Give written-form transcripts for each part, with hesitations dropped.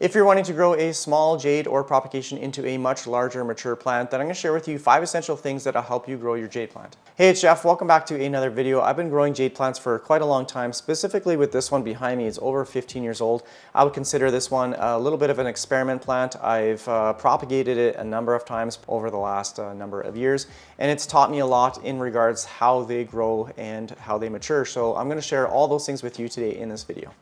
If you're wanting to grow a small jade or propagation into a much larger mature plant, then I'm going to share with you 5 essential things that'll help you grow your jade plant. Hey, it's Jeff. Welcome back to another video. I've been growing jade plants for quite a long time, specifically with this one behind me. It's over 15 years old. I would consider this one a little bit of an experiment plant. I've propagated it a number of times over the last number of years, and it's taught me a lot in regards how they grow and how they mature. So I'm going to share all those things with you today in this video.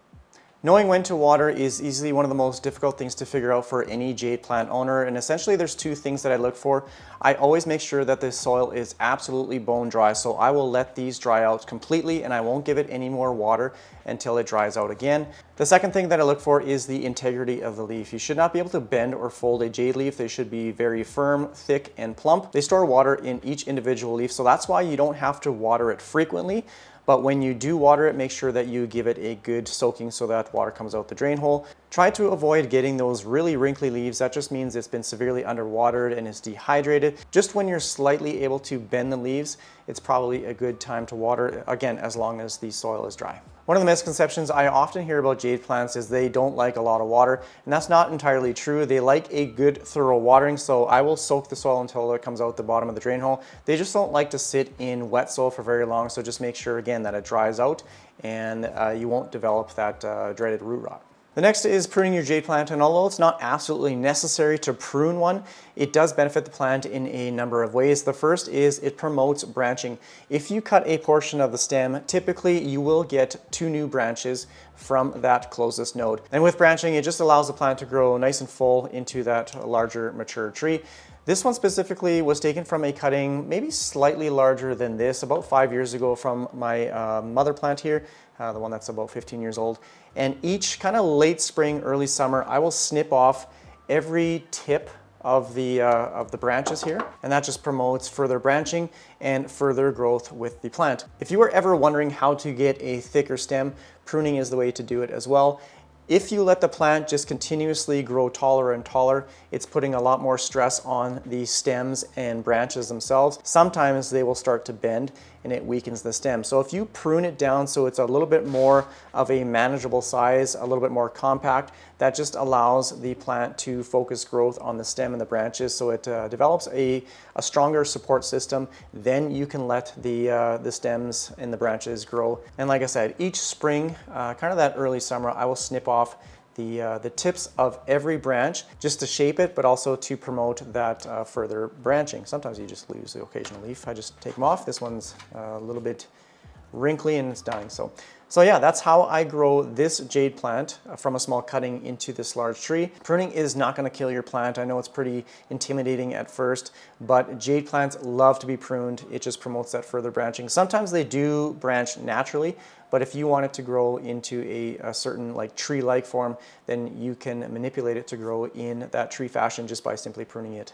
Knowing when to water is easily one of the most difficult things to figure out for any jade plant owner, and essentially there's 2 things that I look for. I always make sure that the soil is absolutely bone dry, so I will let these dry out completely and I won't give it any more water until it dries out again. The second thing that I look for is the integrity of the leaf. You should not be able to bend or fold a jade leaf. They should be very firm, thick, and plump. They store water in each individual leaf, so that's why you don't have to water it frequently. But when you do water it, make sure that you give it a good soaking so that water comes out the drain hole. Try to avoid getting those really wrinkly leaves. That just means it's been severely underwatered and is dehydrated. Just when you're slightly able to bend the leaves, it's probably a good time to water, again, as long as the soil is dry. One of the misconceptions I often hear about jade plants is they don't like a lot of water, and that's not entirely true. They like a good thorough watering, so I will soak the soil until it comes out the bottom of the drain hole. They just don't like to sit in wet soil for very long, so just make sure again that it dries out and you won't develop that dreaded root rot. The next is pruning your jade plant, and although it's not absolutely necessary to prune one, it does benefit the plant in a number of ways. The first is it promotes branching. If you cut a portion of the stem, typically you will get 2 new branches from that closest node. And with branching, it just allows the plant to grow nice and full into that larger mature tree. This one specifically was taken from a cutting maybe slightly larger than this about 5 years ago from my mother plant here, the one that's about 15 years old. And each kind of late spring, early summer, I will snip off every tip of the branches here, and that just promotes further branching and further growth with the plant. If you are ever wondering how to get a thicker stem, pruning is the way to do it as well. If you let the plant just continuously grow taller and taller, it's putting a lot more stress on the stems and branches themselves. Sometimes they will start to bend and it weakens the stem. So if you prune it down so it's a little bit more of a manageable size, a little bit more compact, that just allows the plant to focus growth on the stem and the branches, so it develops a stronger support system. Then you can let the stems and the branches grow. And like I said, each spring, kind of that early summer, I will snip off the tips of every branch just to shape it, but also to promote that further branching. Sometimes you just lose the occasional leaf. I just take them off. This one's a little bit wrinkly and it's dying. So yeah, that's how I grow this jade plant from a small cutting into this large tree. Pruning is not going to kill your plant. I know it's pretty intimidating at first, but jade plants love to be pruned. It just promotes that further branching. Sometimes they do branch naturally, but if you want it to grow into a certain like tree-like form, then you can manipulate it to grow in that tree fashion just by simply pruning it.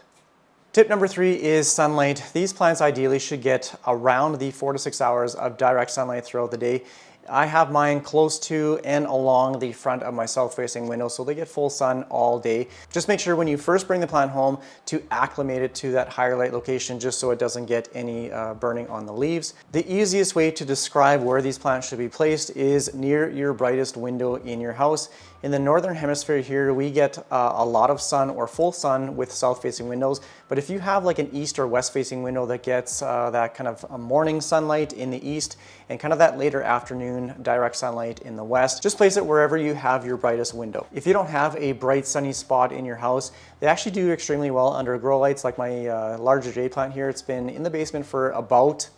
Tip number 3 is sunlight. These plants ideally should get around the 4 to 6 hours of direct sunlight throughout the day. I have mine close to and along the front of my south-facing window, so they get full sun all day. Just make sure when you first bring the plant home to acclimate it to that higher light location, just so it doesn't get any burning on the leaves. The easiest way to describe where these plants should be placed is near your brightest window in your house. In the northern hemisphere here, we get a lot of sun or full sun with south-facing windows, but if you have like an east or west-facing window that gets that kind of morning sunlight in the east and kind of that later afternoon direct sunlight in the west, just place it wherever you have your brightest window. If you don't have a bright sunny spot in your house, they actually do extremely well under grow lights. Like my larger jade plant here, it's been in the basement for about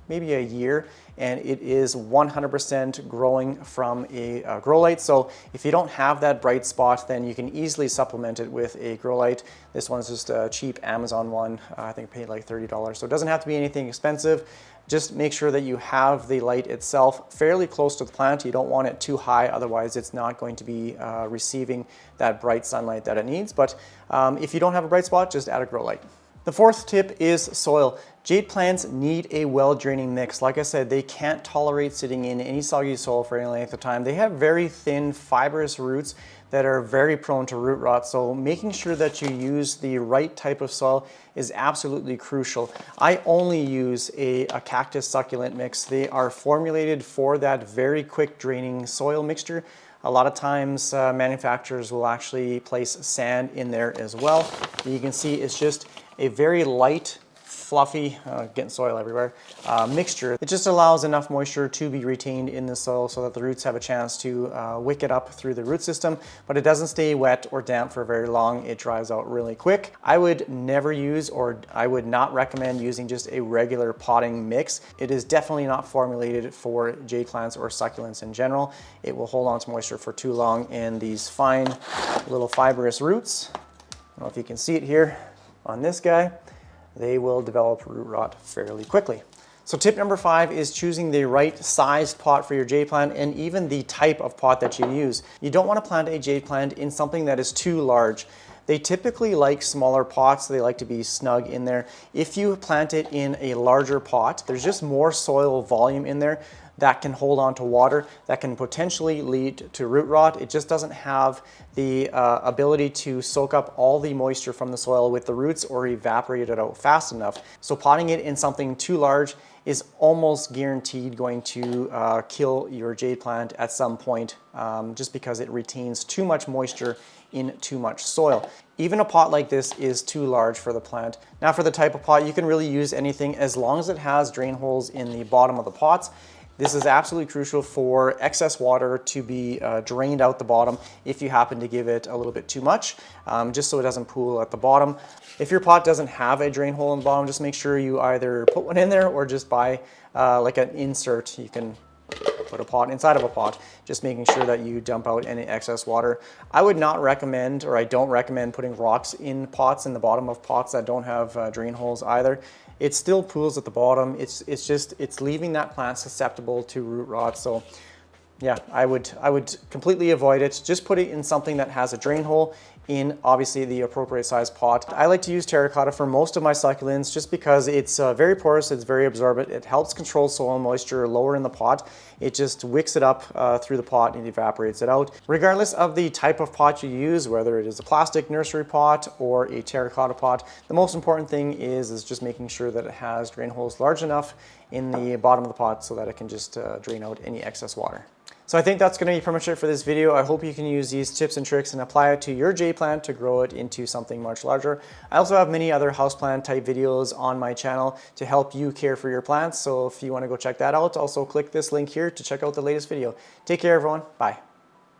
maybe a year, and it is 100% growing from a grow light. So if you don't have that bright spot, then you can easily supplement it with a grow light. This one's just a cheap Amazon one. I think I paid like $30. So it doesn't have to be anything expensive. Just make sure that you have the light itself fairly close to the plant. You don't want it too high, otherwise it's not going to be receiving that bright sunlight that it needs. But if you don't have a bright spot, just add a grow light. The 4th tip is soil. Jade plants need a well-draining mix. Like I said, they can't tolerate sitting in any soggy soil for any length of time. They have very thin, fibrous roots that are very prone to root rot, so making sure that you use the right type of soil is absolutely crucial. I only use a cactus succulent mix. They are formulated for that very quick draining soil mixture. A lot of times manufacturers will actually place sand in there as well. You can see it's just a very light, fluffy, getting soil everywhere, mixture. It just allows enough moisture to be retained in the soil so that the roots have a chance to wick it up through the root system, but it doesn't stay wet or damp for very long. It dries out really quick. I would never use, or I would not recommend using just a regular potting mix. It is definitely not formulated for jade plants or succulents in general. It will hold on to moisture for too long, and these fine little fibrous roots, I don't know if you can see it here on this guy, they will develop root rot fairly quickly. So tip number 5 is choosing the right sized pot for your jade plant, and even the type of pot that you use. You don't want to plant a jade plant in something that is too large. They typically like smaller pots. They like to be snug in there. If you plant it in a larger pot, there's just more soil volume in there that can hold on to water, that can potentially lead to root rot. It just doesn't have the ability to soak up all the moisture from the soil with the roots or evaporate it out fast enough. So potting it in something too large is almost guaranteed going to kill your jade plant at some point, just because it retains too much moisture in too much soil. Even a pot like this is too large for the plant. Now for the type of pot, you can really use anything as long as it has drain holes in the bottom of the pots. This is absolutely crucial for excess water to be drained out the bottom if you happen to give it a little bit too much, just so it doesn't pool at the bottom. If your pot doesn't have a drain hole in the bottom, just make sure you either put one in there or just buy like an insert. You can put a pot inside of a pot, just making sure that you dump out any excess water. I would not recommend, or I don't recommend, putting rocks in pots in the bottom of pots that don't have drain holes either. It still pools at the bottom. It's leaving that plant susceptible to root rot. So yeah, I would completely avoid it. Just put it in something that has a drain hole, in obviously the appropriate size pot. I like to use terracotta for most of my succulents just because it's very porous, it's very absorbent, it helps control soil moisture lower in the pot. It just wicks it up through the pot and evaporates it out. Regardless of the type of pot you use, whether it is a plastic nursery pot or a terracotta pot, the most important thing is just making sure that it has drain holes large enough in the bottom of the pot so that it can just drain out any excess water. So I think that's going to be pretty much it for this video. I hope you can use these tips and tricks and apply it to your jade plant to grow it into something much larger. I also have many other houseplant type videos on my channel to help you care for your plants. So if you want to go check that out, also click this link here to check out the latest video. Take care everyone. Bye.